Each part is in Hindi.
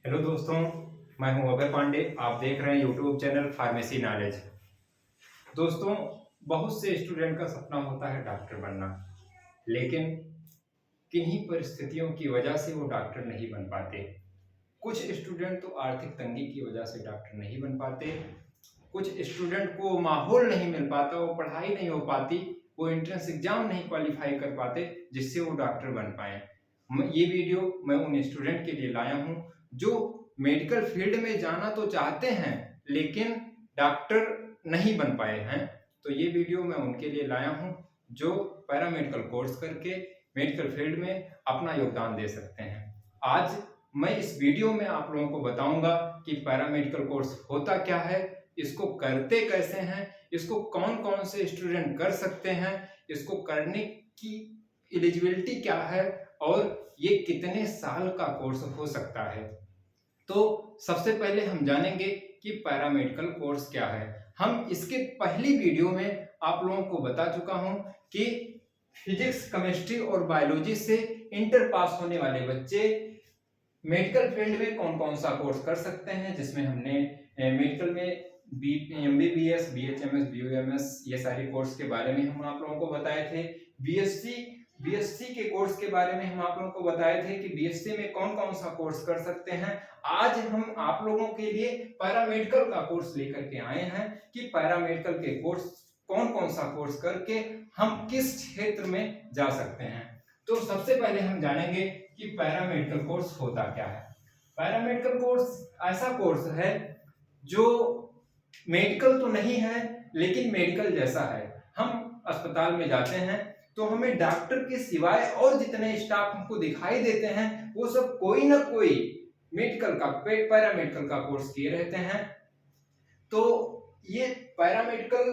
हेलो दोस्तों, मैं हूं अभय पांडे। आप देख रहे हैं यूट्यूब चैनल फार्मेसी नॉलेज। दोस्तों, बहुत से स्टूडेंट का सपना होता है डॉक्टर बनना, लेकिन किन्हीं परिस्थितियों की वजह से वो डॉक्टर नहीं बन पाते। कुछ स्टूडेंट तो आर्थिक तंगी की वजह से डॉक्टर नहीं बन पाते, कुछ स्टूडेंट को माहौल नहीं मिल पाता, वो पढ़ाई नहीं हो पाती, वो एंट्रेंस एग्जाम नहीं क्वालिफाई कर पाते जिससे वो डॉक्टर बन पाए। ये वीडियो मैं उन स्टूडेंट के लिए लाया हूँ जो मेडिकल फील्ड में जाना तो चाहते हैं लेकिन डॉक्टर नहीं बन पाए हैं। तो ये वीडियो मैं उनके लिए लाया हूँ जो पैरामेडिकल कोर्स करके मेडिकल फील्ड में अपना योगदान दे सकते हैं। आज मैं इस वीडियो में आप लोगों को बताऊंगा कि पैरामेडिकल कोर्स होता क्या है, इसको करते कैसे हैं, इसको कौन कौन से स्टूडेंट कर सकते हैं, इसको करने की एलिजिबिलिटी क्या है और ये कितने साल का कोर्स हो सकता है। तो सबसे पहले हम जानेंगे कि पैरामेडिकल कोर्स क्या है। हम इसके पहली वीडियो में आप लोगों को बता चुका हूं कि फिजिक्स, केमिस्ट्री और बायोलॉजी से इंटर पास होने वाले बच्चे मेडिकल फील्ड में कौन कौन सा कोर्स कर सकते हैं, जिसमें हमने मेडिकल में एमबीबीएस, बीएचएमएस, बीओएमएस ये सारे कोर्स के बारे में हम आप लोगों को बताए थे। बीएससी बीएससी के कोर्स के बारे में हम आप लोगों को बताए थे कि बीएससी में कौन कौन सा कोर्स कर सकते हैं। आज हम आप लोगों के लिए पैरामेडिकल का कोर्स लेकर के आए हैं कि पैरामेडिकल के कोर्स कौन कौन सा कोर्स करके हम किस क्षेत्र में जा सकते हैं। तो सबसे पहले हम जानेंगे कि पैरामेडिकल कोर्स होता क्या है। पैरामेडिकल कोर्स ऐसा कोर्स है जो मेडिकल तो नहीं है लेकिन मेडिकल जैसा है। हम अस्पताल में जाते हैं तो हमें डॉक्टर के सिवाय और जितने स्टाफ हमको दिखाई देते हैं वो सब कोई ना कोई मेडिकल का पैरामेडिकल का कोर्स किए रहते हैं। तो ये पैरामेडिकल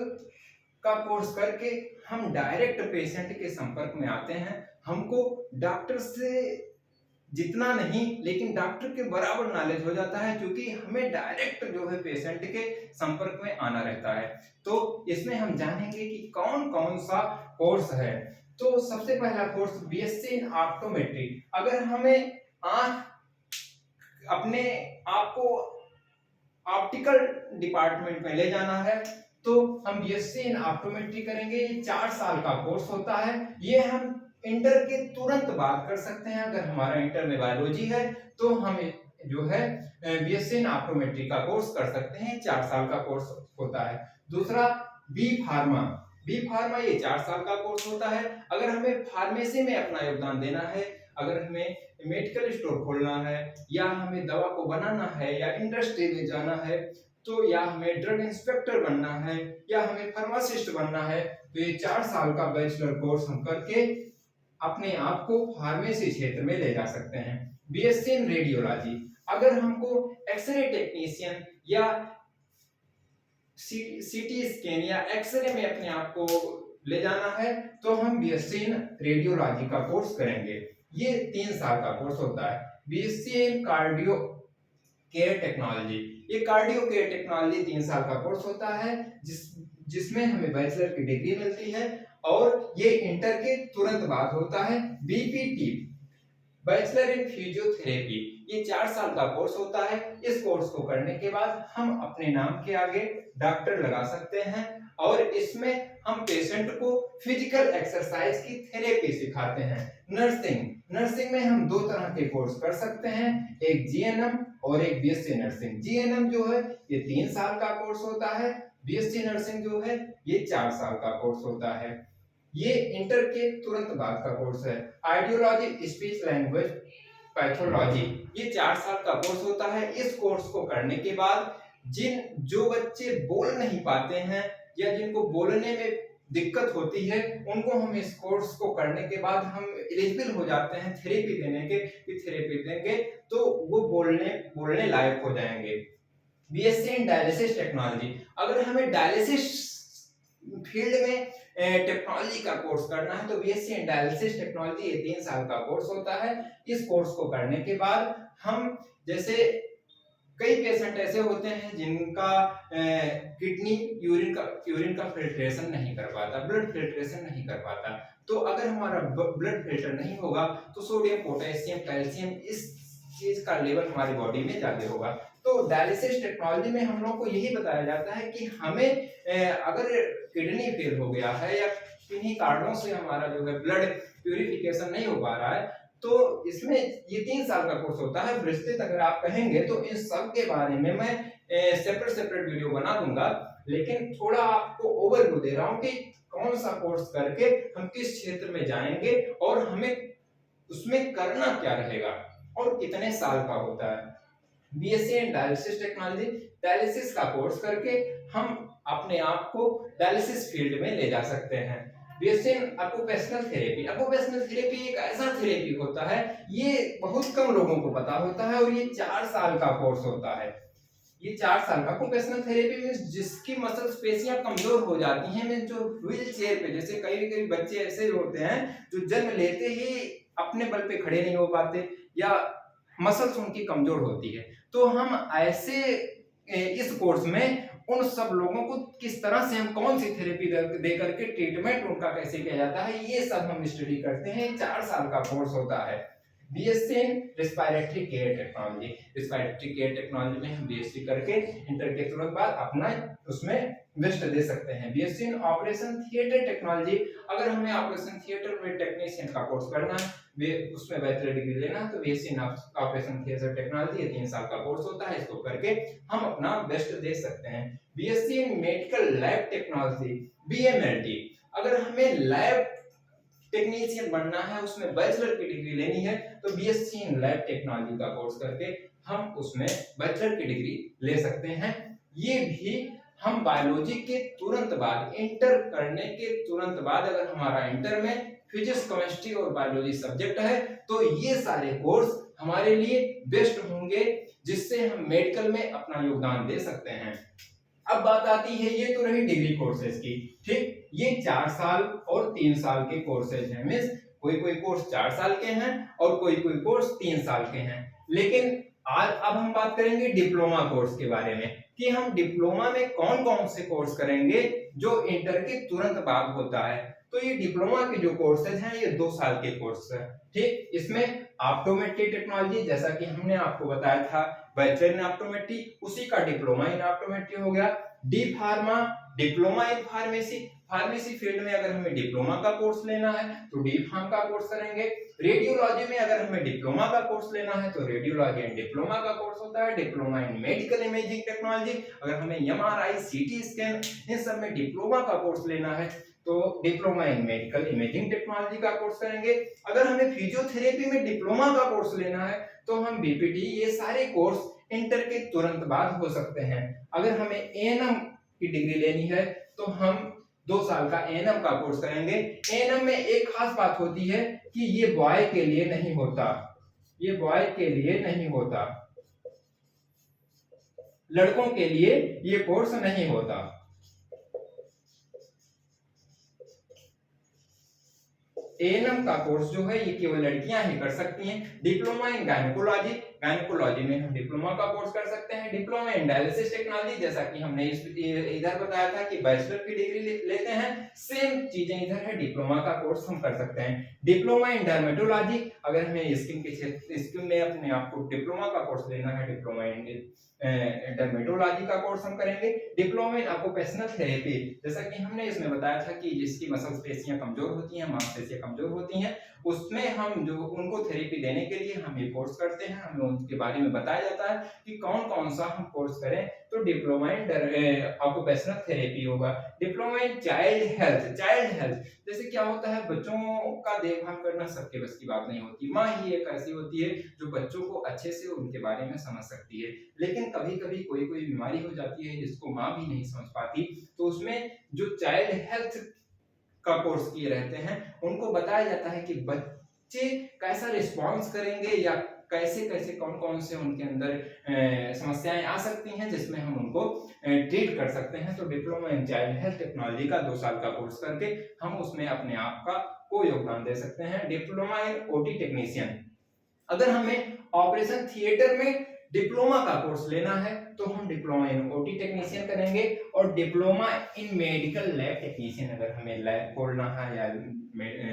का कोर्स करके हम डायरेक्ट पेशेंट के संपर्क में आते हैं। हमको डॉक्टर से जितना नहीं लेकिन डॉक्टर के बराबर नॉलेज हो जाता है, क्योंकि हमें डायरेक्ट जो है पेशेंट के संपर्क में आना रहता है। तो इसमें हम जानेंगे कि कौन कौन सा कोर्स है। तो सबसे पहला कोर्स बीएससी इन ऑप्टोमेट्री। अगर हमें आंख अपने आप को ऑप्टिकल डिपार्टमेंट में ले जाना है तो हम बीएससी इन ऑप्टोमेट्री करेंगे। ये 4 साल का कोर्स होता है। ये हम इंटर के तुरंत बाद कर सकते हैं। अगर हमारा इंटर में बायोलॉजी है तो हम जो है बीएससी इन ऑप्टोमेट्री का कोर्स कर सकते हैं। 4 साल का कोर्स होता है। दूसरा बी फार्मा। बी फार्मा ये 4 साल का कोर्स होता है। अगर हमें फार्मेसी में अपना योगदान देना है, अगर हमें मेडिकल स्टोर खोलना है या हमें दवा को बनाना है या इंडस्ट्री में जाना है, तो या हमें ड्रग इंस्पेक्टर बनना है या हमें फार्मासिस्ट बनना है, तो ये 4 साल का बैचलर कोर्स हम करके अपने आप को फार्मेसी क्षेत्र में ले जा सकते हैं। BSc in radiology. अगर हमको एक्सरे टेक्नीशियन या सीटी स्कैन या एक्सरे में अपने आप को ले जाना है तो हम बीएससी इन रेडियोलॉजी का कोर्स करेंगे। ये 3 साल का कोर्स होता है। BSc in cardio care technology. ये कार्डियो केयर टेक्नोलॉजी 3 साल का कोर्स होता है जिसमें हमें बैचलर की डिग्री मिलती है और ये इंटर के तुरंत बाद होता है। BPT, bachelor in physiotherapy. ये 4 साल का कोर्स होता है। इस कोर्स को करने के बाद हम अपने नाम के आगे डॉक्टर लगा सकते हैं और इसमें हम पेशेंट को फिजिकल एक्सरसाइज की थेरेपी सिखाते हैं। नर्सिंग में हम 2 तरह के कोर्स कर सकते हैं, एक जीएनएम और एक बीएससी नर्सिंग। जीएनएम जो है ये 3 साल का कोर्स होता है। बीएससी नर्सिंग जो है ये 4 साल का कोर्स होता है। ये इंटर के तुरंत बाद का कोर्स है। आइडियोलॉजी, स्पीच लैंग्वेज पैथोलॉजी, ये 4 साल का कोर्स होता है। इस कोर्स को करने के बाद जो बच्चे बोल नहीं पाते हैं या जिनको बोलने में दिक्कत होती है, उनको हम इस कोर्स को करने के बाद हम एलिजिबल हो जाते हैं थेरेपी देने के। थेरेपी देंगे तो वो बोलने लायक हो जाएंगे। BSc in dialysis technology. अगर हमें डायलिसिस फील्ड में टेक्नोलॉजी का कोर्स करना है तो बीएससी इन डायलिसिस टेक्नोलॉजी ये 3 साल का कोर्स होता है। इस कोर्स को करने के बाद हम, जैसे कई पेशेंट ऐसे होते हैं जिनका किडनी यूरिन का फिल्ट्रेशन नहीं कर पाता, ब्लड फिल्ट्रेशन नहीं कर पाता। तो अगर हमारा ब्लड फिल्टर नहीं होगा तो सोडियम, पोटेशियम, कैल्शियम इस चीज का लेवल हमारी बॉडी में ज्यादा होगा। तो डायलिसिस टेक्नोलॉजी में हम लोग को यही बताया जाता है कि हमें अगर किडनी फेल हो गया है या किन्हीं कारणों से हमारा जो है ब्लड प्यूरिफिकेशन नहीं हो पा रहा है, तो इसमें ये 3 साल का कोर्स होता है। विस्तृत अगर आप कहेंगे तो इन सब के बारे में मैं सेपरेट वीडियो बना दूंगा, लेकिन थोड़ा आपको ओवरव्यू दे रहा हूँ कि कौन सा कोर्स करके हम किस क्षेत्र में जाएंगे और हमें उसमें करना क्या रहेगा और कितने साल का होता है। BSc in dialysis technology, dialysis का कोर्स करके हम अपने आप को डायलिसिस फील्ड में ले जा सकते हैं। BSc in occupational therapy, occupational therapy एक ऐसा थेरेपी होता है, ये बहुत कम लोगों को पता होता है और ये 4 साल का कोर्स होता है। ये 4 साल का ऑक्यूपेशनल थेरेपी में जिसकी मसल्स पेशियां कमजोर हो जाती हैं, में जो व्हील चेयर पे, जैसे कई बच्चे ऐसे होते हैं जो जन्म लेते ही अपने बल पे खड़े नहीं हो पाते या मसल्स उनकी कमजोर होती है, तो हम ऐसे इस कोर्स में उन सब लोगों को किस तरह से, हम कौन सी थेरेपी दे करके ट्रीटमेंट उनका कैसे किया जाता है, ये सब हम स्टडी करते हैं। 4 साल का कोर्स होता है। BSc in respiratory care technology, respiratory care technology में हम बीएससी करके इंटर के तुरंत बाद अपना उसमें बेस्ट दे सकते हैं। BSc in operation theatre technology, अगर हमें ऑपरेशन थिएटर में टेक्नीशियन का कोर्स करना है, वे उसमें बैचलर डिग्री लेना है, तो BSc in operation theatre technology 3 साल का कोर्स होता है। इसको करके हम अपना बेस्ट दे सकते हैं। BSc in medical lab technology, BMLT, अगर हमें लैब टेक्नीशियन बनना है, उसमें बैचलर की डिग्री लेनी है, तो बीएससी इन लैब टेक्नोलॉजी का कोर्स करके हम उसमें बैचलर की डिग्री ले सकते हैं। ये भी हम बायोलॉजी के तुरंत बाद, इंटर करने के तुरंत बाद, अगर हमारा इंटर में फिजिक्स, केमिस्ट्री और बायोलॉजी सब्जेक्ट है, तो ये सारे कोर्स हमारे लिए बेस्ट होंगे, जिससे हम मेडिकल में अपना योगदान दे सकते हैं। अब बात आती है, ये तो रही डिग्री कोर्सेज की, ठीक। ये 4 साल और 3 साल के कोर्सेज हैं, मींस कोई कोर्स 4 साल के हैं और कोई कोर्स 3 साल के हैं। लेकिन आज अब हम बात करेंगे डिप्लोमा कोर्स के बारे में, कि हम डिप्लोमा में कौन कौन से कोर्स करेंगे जो इंटर के तुरंत बाद होता है। तो ये डिप्लोमा के जो कोर्सेज हैं, ये 2 साल के कोर्स है, ठीक। इसमें ऑप्टोमेट्री टेक्नोलॉजी, जैसा कि हमने आपको बताया था, बैचलर इन ऑप्टोमेट्री, उसी का डिप्लोमा इन ऑप्टोमेट्री हो गया। D pharma, diploma in pharmacy, pharmacy field में अगर हमें डिप्लोमा का कोर्स लेना है तो डी फार्म का कोर्स करेंगे। रेडियोलॉजी में अगर हमें डिप्लोमा का कोर्स लेना है तो रेडियोलॉजी एंड डिप्लोमा का कोर्स होता है। Diploma in medical imaging technology, अगर हमें एमआरआई, सीटी स्कैन, इन सब में डिप्लोमा का कोर्स लेना है तो diploma in medical imaging technology का कोर्स करेंगे। अगर हमें फिजियोथेरेपी में डिप्लोमा का कोर्स लेना है तो हम बीपीटी, ये सारे कोर्स इंटर के तुरंत बाद हो सकते हैं। अगर हमें एएनएम की डिग्री लेनी है तो हम 2 साल का एएनएम का कोर्स करेंगे। एएनएम में एक खास बात होती है कि ये बॉय के लिए नहीं होता, ये बॉय के लिए नहीं होता, लड़कों के लिए ये कोर्स नहीं होता। एएनएम का कोर्स जो है ये केवल लड़कियां ही कर सकती हैं। डिप्लोमा इन गायनेकोलॉजी, गायनेकोलॉजी में हम डिप्लोमा का कोर्स कर सकते हैं। डिप्लोमा इन डायलिसिस टेक्नोलॉजी, जैसा कि हमने इधर बताया था कि बैचलर की डिग्री लेते हैं, सेम चीजें इधर है, डिप्लोमा का कोर्स हम कर सकते हैं। डिप्लोमा इन डर्मेटोलॉजी, अगर हमें स्किन में अपने आप को डिप्लोमा का कोर्स लेना है, डिप्लोमा इन डर्मेटोलॉजी का कोर्स हम करेंगे। डिप्लोमा इन ऑक्यूपेशनल थेरेपी, जैसा कि हमने इसमें बताया था कि जिसकी मसल्पेशियां कमजोर होती हैं, मांसपेशियां कमजोर होती हैं, उसमें हम जो उनको थेरेपी देने के लिए हम ये कोर्स करते हैं, हमें उनके बारे में बताया जाता है कि कौन कौन सा हम कोर्स करें। तो डिप्लोमा इन ऑक्यूपेशनल थेरेपी होगा। Diploma in child health, child health जैसे क्या होता है, बच्चों का देखभाल करना सबके बस की बात नहीं होती। माँ ही एक ऐसी होती है जो बच्चों को अच्छे से उनके बारे में समझ सकती है, लेकिन कभी कभी कोई बीमारी हो जाती है जिसको माँ भी नहीं समझ पाती, तो उसमें जो चाइल्ड हेल्थ का कोर्स किए रहते हैं उनको बताया जाता है कि बच्चे कैसा रिस्पॉन्स करेंगे या कैसे कैसे कौन कौन से उनके अंदर समस्याएं आ सकती हैं, जिसमें हम उनको ट्रीट कर सकते हैं। तो diploma in child health technology का 2 साल का कोर्स करके हम उसमें अपने आप का को योगदान दे सकते हैं। डिप्लोमा इन ओटी टेक्नीशियन, अगर हमें ऑपरेशन थिएटर में डिप्लोमा का कोर्स लेना है तो हम डिप्लोमा इन ओटी टेक्नीशियन करेंगे। और diploma in medical lab technician, अगर हमें लैब खोलना है या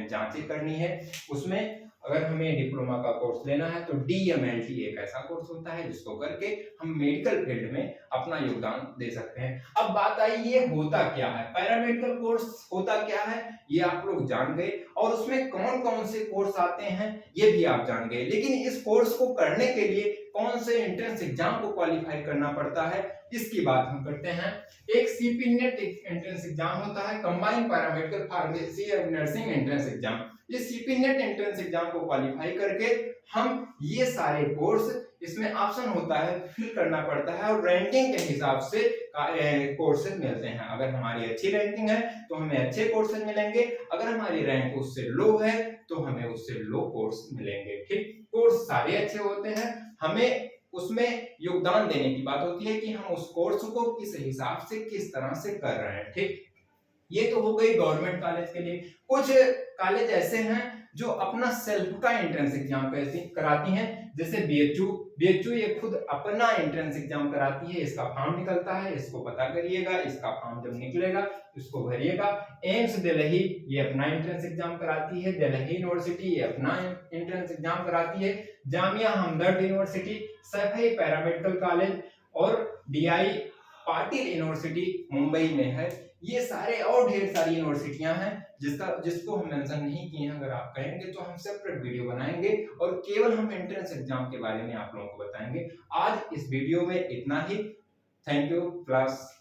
जांचें करनी है, उसमें अगर हमें डिप्लोमा का कोर्स लेना है तो DMLT एक ऐसा कोर्स होता है जिसको करके हम मेडिकल फील्ड में अपना योगदान दे सकते हैं। अब बात आई ये होता क्या है, पैरामेडिकल कोर्स होता क्या है ये आप लोग जान गए, और उसमें कौन कौन से कोर्स आते हैं ये भी आप जान गए। लेकिन इस कोर्स को करने के लिए कौन से एंट्रेंस एग्जाम को क्वालिफाई करना पड़ता है इसकी बात हम करते हैं। एक CP नेट एंट्रेंस एग्जाम होता है, combined paramedical pharmacy and nursing entrance exam. इस CP नेट एंट्रेंस एग्जाम को क्वालिफाई करके हम ये सारे कोर्स, इसमें ऑप्शन होता है फिल करना पड़ता है और रैंकिंग के हिसाब से कोर्सेज मिलते हैं। अगर हमारी अच्छी रैंकिंग है तो हमें अच्छे कोर्सेज मिलेंगे, अगर हमारी रैंक उससे लो है तो हमें उससे लो कोर्स मिलेंगे। ठीक, कोर्स सारे अच्छे होते हैं, हमें उसमें योगदान देने की बात होती है कि हम उस कोर्स को किस हिसाब से किस तरह से कर रहे हैं। ठीक, ये तो हो गई गवर्नमेंट कॉलेज के लिए। कुछ कॉलेज ऐसे हैं जो अपना सेल्फ का एंट्रेंस एग्जाम कराती हैं, जैसे BHU ये खुद अपना एंट्रेंस एग्जाम कराती है। इसका फॉर्म निकलता है, इसको पता करिएगा, इसका फॉर्म जब निकलेगा इसको भरिएगा। एम्स दिल्ली ये अपना एंट्रेंस एग्जाम कराती है, दिल्ली यूनिवर्सिटी ये अपना एंट्रेंस एग्जाम कराती है, जामिया हमदर्द यूनिवर्सिटी, सैफई पैरामेडिकल कॉलेज और DI पाटिल यूनिवर्सिटी मुंबई में है। ये सारे और ढेर सारी यूनिवर्सिटियां हैं जिसको हम मेंशन नहीं किए हैं। अगर आप कहेंगे तो हम सेपरेट वीडियो बनाएंगे और केवल हम एंट्रेंस एग्जाम के बारे में आप लोगों को बताएंगे। आज इस वीडियो में इतना ही। Thank you class.